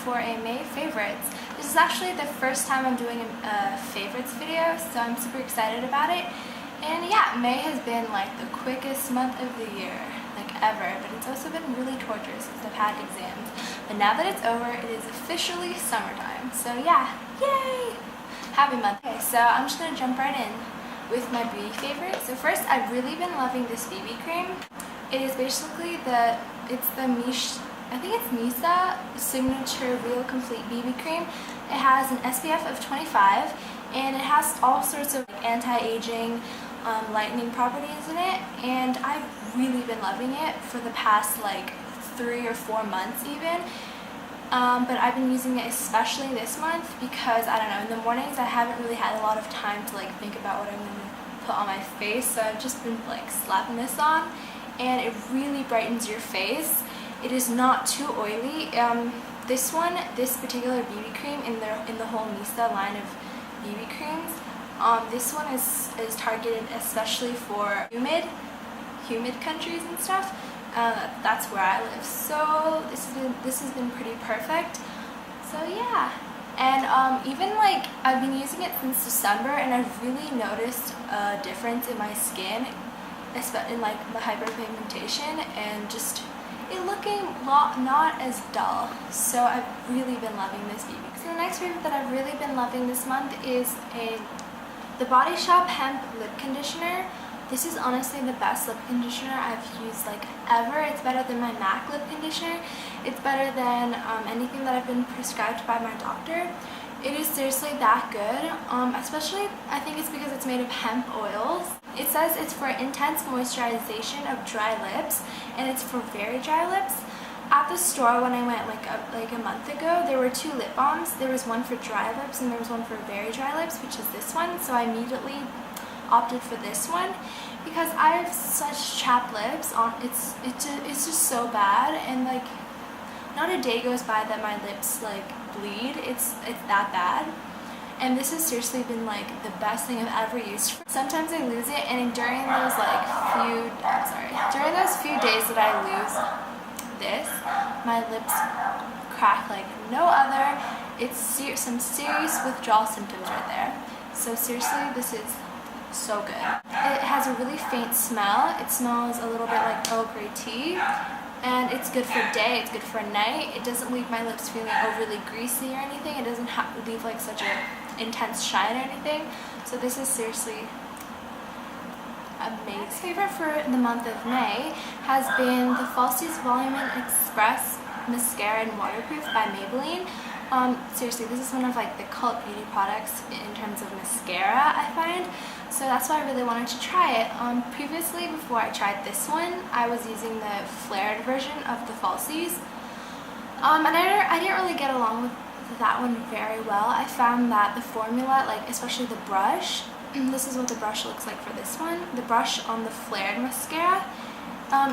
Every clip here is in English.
for a May favorites. This is actually the first time I'm doing a favorites video, so I'm super excited about it. And yeah, May has been like the quickest month of the year, like ever, but it's also been really torturous because I've had exams. But now that it's over, it is officially summertime. So yeah, yay! Happy month. Okay, so I'm just gonna jump right in with my beauty favorites. So first, I've really been loving this BB cream. It is basically it's the Misa Signature Real Complete BB Cream. It has an SPF of 25 and it has all sorts of anti-aging lightening properties in it, and I've really been loving it for the past like 3 or 4 months even. But I've been using it especially this month because, I don't know, in the mornings I haven't really had a lot of time to like think about what I'm going to put on my face, so I've just been like slapping this on, and it really brightens your face. It is not too oily. This particular BB cream in the whole Misa line of BB creams, this one is targeted especially for humid countries and stuff. That's where I live, so this has been pretty perfect. So yeah, and even like I've been using it since December, and I've really noticed a difference in my skin, especially in like the hyperpigmentation and just it looking not as dull. So I've really been loving this BB. So the next favorite that I've really been loving this month is the Body Shop Hemp Lip Conditioner. This is honestly the best lip conditioner I've used like ever. It's better than my MAC lip conditioner. It's better than anything that I've been prescribed by my doctor. It is seriously that good, especially I think it's because it's made of hemp oils. It says it's for intense moisturization of dry lips, and it's for very dry lips. At the store when I went like a month ago, there were 2 lip balms. There was one for dry lips and there was one for very dry lips, which is this one. So I immediately opted for this one because I have such chapped lips. It's just so bad, and like not a day goes by that my lips like bleed. It's that bad, and this has seriously been like the best thing I've ever used. Sometimes I lose it, and during those few days that I lose this, my lips crack like no other. It's some serious withdrawal symptoms right there. So seriously, this is so good. It has a really faint smell. It smells a little bit like Earl Grey tea, and it's good for day, it's good for night. It doesn't leave my lips feeling overly greasy or anything. It doesn't leave like such an intense shine or anything. So this is seriously amazing. Next favorite for the month of May has been the Falsies Volume Express Mascara in Waterproof by Maybelline. Seriously, this is one of like the cult beauty products in terms of mascara, I find. So that's why I really wanted to try it. Previously, before I tried this one, I was using the flared version of the Falsies. And I didn't really get along with that one very well. I found that the formula, like especially the brush, this is what the brush looks like for this one. The brush on the flared mascara,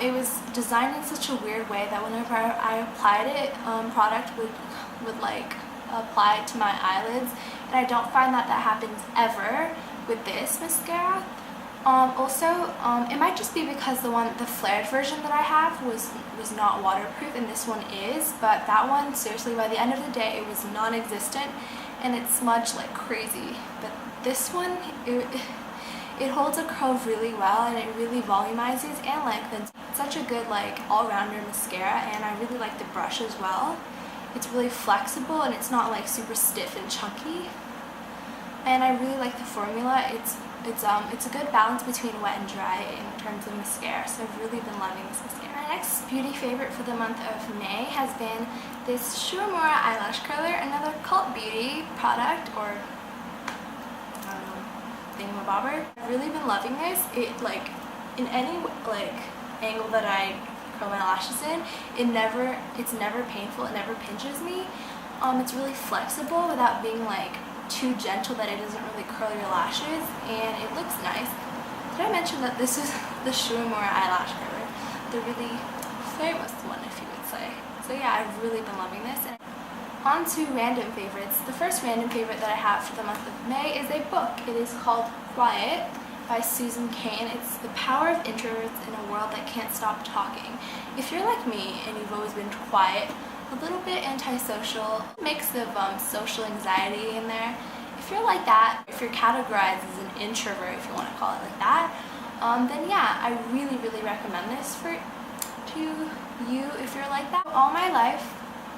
it was designed in such a weird way that whenever I applied it, product would like apply to my eyelids, and I don't find that happens ever with this mascara. It might just be because the flared version that I have was not waterproof, and this one is, but that one, seriously, by the end of the day, it was non-existent, and it smudged like crazy. But this one, it holds a curl really well, and it really volumizes and lengthens. It's such a good like all-rounder mascara, and I really like the brush as well. It's really flexible, and it's not like super stiff and chunky. And I really like the formula. It's a good balance between wet and dry in terms of mascara, so I've really been loving this mascara. My next beauty favorite for the month of May has been this Shuamura eyelash curler, another cult beauty product, or I don't know, thingamabobber. I've really been loving this. It like in any like angle that I curl my lashes in, it's never painful. It never pinches me. It's really flexible without being like too gentle that it doesn't really curl your lashes, and it looks nice. Did I mention that this is the Shuamura eyelash curler, the really famous one, if you would say? So yeah, I've really been loving this. And on to random favorites. The first random favorite that I have for the month of May is a book. It is called Quiet by Susan Cain. It's the power of introverts in a world that can't stop talking. If you're like me and you've always been quiet a little bit antisocial, mix of social anxiety in there. If you're like that, if you're categorized as an introvert, if you want to call it like that, then yeah, I really recommend this to you if you're like that. All my life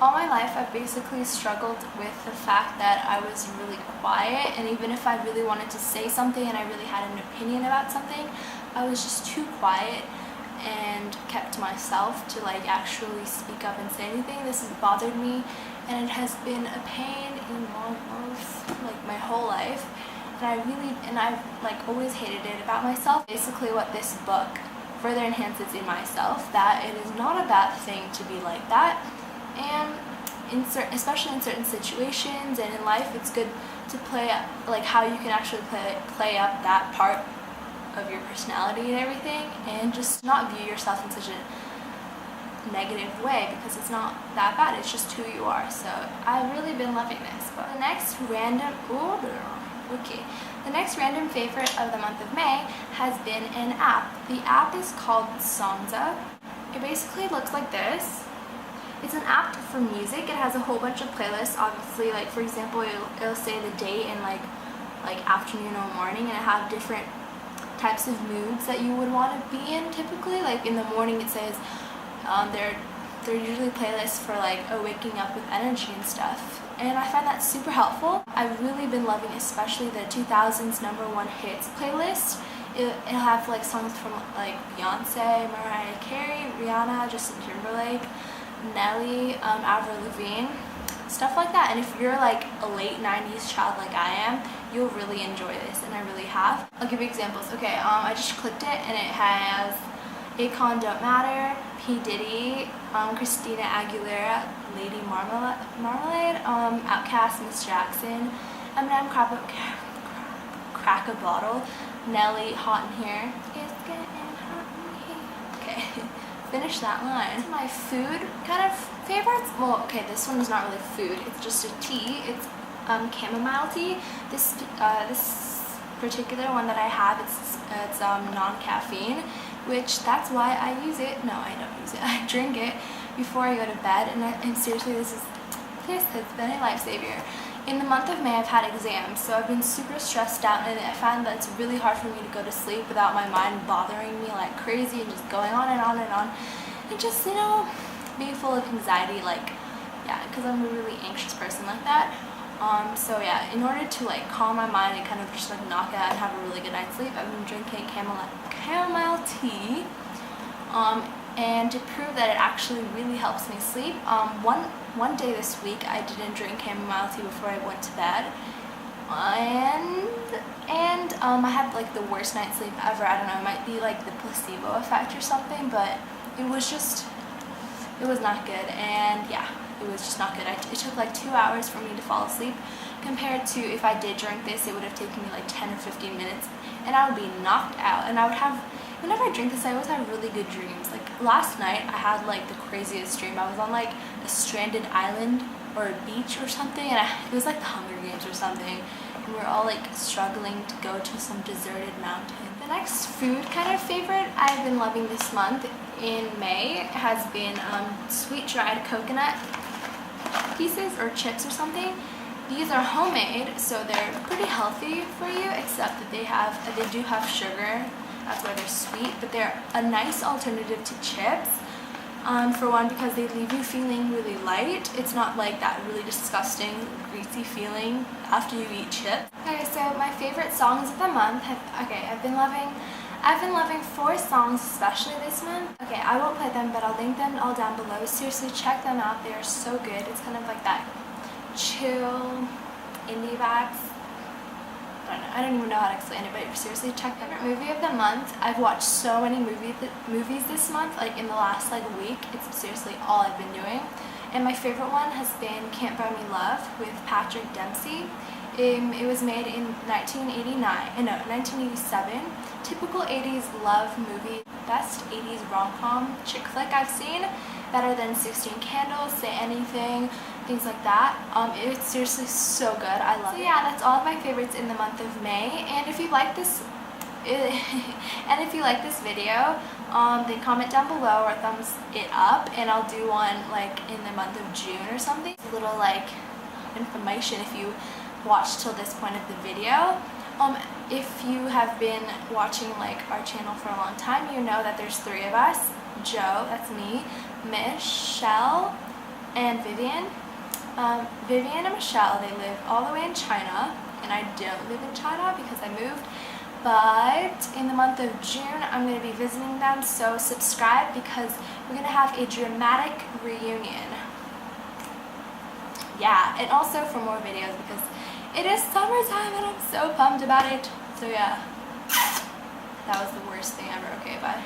I've basically struggled with the fact that I was really quiet, and even if I really wanted to say something and I really had an opinion about something, I was just too quiet and kept to myself to like actually speak up and say anything. This has bothered me, and it has been a pain in my whole life, and I've like always hated it about myself. Basically what this book further enhances in myself, that it is not a bad thing to be like that, and especially in certain situations and in life, it's good to play up, like how you can actually play up that part of your personality and everything, and just not view yourself in such a negative way, because it's not that bad, it's just who you are. So I've really been loving this. But the next random favorite of the month of May has been an app. The app is called Songza. It basically looks like this. It's an app for music. It has a whole bunch of playlists, obviously, like for example it'll say the date and like afternoon or morning, and it have different types of moods that you would want to be in typically. Like in the morning it says they're usually playlists for like waking up with energy and stuff, and I find that super helpful. I've really been loving especially the 2000s #1 hits playlist. It'll have like songs from like Beyonce, Mariah Carey, Rihanna, Justin Timberlake, Nelly, Avril Lavigne, stuff like that. And if you're like a late 90s child like I am, you'll really enjoy this, and I really have. I'll give you examples. Okay, I just clicked it, and it has Akon, Don't Matter, P. Diddy, Christina Aguilera, Lady Marmalade, Outkast, Miss Jackson, Eminem, Crack a Bottle, Nelly, Hot in Here. It's getting hot in here. Okay, finish that line. My food kind of favorites. Well, okay, this one is not really food. It's just a tea. It's chamomile tea. This particular one that I have, it's non-caffeine, which that's why I use it. No, I don't use it. I drink it before I go to bed, and seriously, this has been a lifesaver. In the month of May, I've had exams, so I've been super stressed out, and I found that it's really hard for me to go to sleep without my mind bothering me like crazy and just going on and on and on, and just, you know, being full of anxiety, like, yeah, because I'm a really anxious person like that. So yeah, in order to like calm my mind and kind of just like knock out and have a really good night's sleep, I've been drinking chamomile tea, and to prove that it actually really helps me sleep, one day this week I didn't drink chamomile tea before I went to bed, and I had like the worst night's sleep ever. I don't know, it might be like the placebo effect or something, but it was not good, and yeah, it was just not good. It took like 2 hours for me to fall asleep, compared to if I did drink this, it would have taken me like 10 or 15 minutes, and I would be knocked out. And I would have, whenever I drink this, I always have really good dreams. Like last night, I had like the craziest dream. I was on like a stranded island or a beach or something, and it was like the Hunger Games or something, and we were all like struggling to go to some deserted mountain. The next food kind of favorite I've been loving this month in May has been sweet dried coconut pieces or chips or something. These are homemade, so they're pretty healthy for you, except that they do have sugar. That's why they're sweet, but they're a nice alternative to chips. For one, because they leave you feeling really light. It's not like that really disgusting, greasy feeling after you eat chips. Okay, so my favorite songs of the month. I've been loving 4 songs especially this month. Okay, I won't play them, but I'll link them all down below. Seriously, check them out. They are so good. It's kind of like that chill indie vibes. I don't even know how to explain it, but seriously, check them out. Movie of the month. I've watched so many movies this month, like in the last like week. It's seriously all I've been doing. And my favorite one has been Can't Buy Me Love with Patrick Dempsey. It was made in 1987. Typical 80s love movie. Best 80s rom-com chick flick I've seen. Better than 16 Candles, Say Anything, things like that. It's seriously so good. I love it. So yeah, that's all of my favorites in the month of May. And if you like this And if you like this video, then comment down below or thumbs it up, and I'll do one like in the month of June or something. A little like information if you watched till this point of the video. If you have been watching like our channel for a long time, you know that there's 3 of us. Joe, that's me, Michelle, and Vivian. Vivian and Michelle, they live all the way in China, and I don't live in China because I moved. But in the month of June, I'm going to be visiting them, so subscribe because we're going to have a dramatic reunion. Yeah, and also for more videos because it is summertime and I'm so pumped about it. So yeah, that was the worst thing ever. Okay, bye.